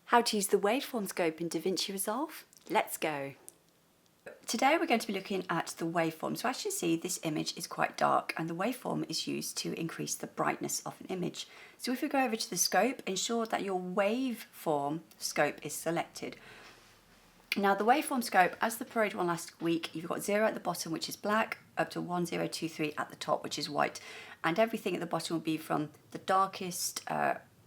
How to use the Waveform Scope in DaVinci Resolve? Let's go! Today we're going to be looking at the waveform. So as you see, this image is quite dark and the waveform is used to increase the brightness of an image. So if we go over to the scope, ensure that your waveform scope is selected. Now the waveform scope, as the parade one last week, you've got 0 at the bottom, which is black, up to 1023 at the top, which is white. And everything at the bottom will be from the darkest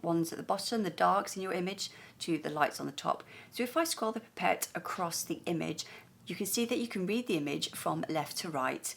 ones at the bottom, the darks in your image, to the lights on the top. So if I scroll the pipette across the image, you can see that you can read the image from left to right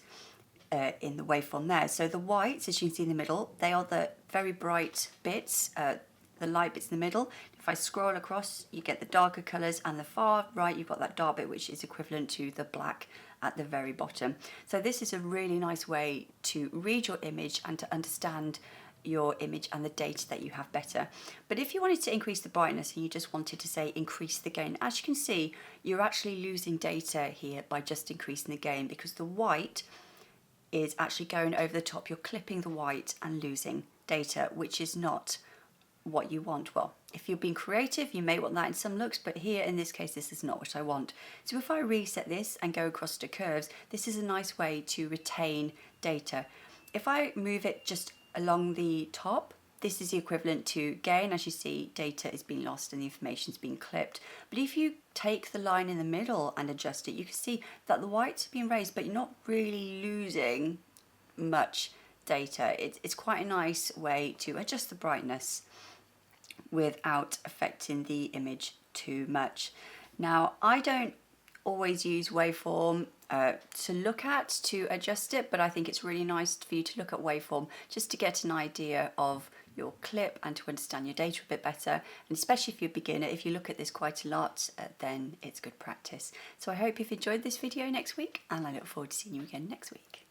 in the waveform there. So the whites, as you can see in the middle, they are the very bright bits, the light bits in the middle. If I scroll across, you get the darker colours, and the far right, you've got that dark bit, which is equivalent to the black at the very bottom. So this is a really nice way to read your image and to understand your image and the data that you have better. But if you wanted to increase the brightness and you just wanted to say increase the gain, as you can see, you're actually losing data here by just increasing the gain, because the white is actually going over the top. You're clipping the white and losing data, which is not what you want. Well, if you're being creative, you may want that in some looks, but here in this case, this is not what I want. So if I reset this and go across to curves, this is a nice way to retain data. If I move it just along the top, this is the equivalent to gain. As you see, data is being lost and the information is being clipped. But if you take the line in the middle and adjust it, you can see that the whites are being raised, but you're not really losing much data. It's quite a nice way to adjust the brightness without affecting the image too much. Now, I don't always use waveform to look at to adjust it, but I think it's really nice for you to look at waveform just to get an idea of your clip and to understand your data a bit better. And especially if you're a beginner, if you look at this quite a lot, then it's good practice. So I hope you've enjoyed this video next week, and I look forward to seeing you again next week.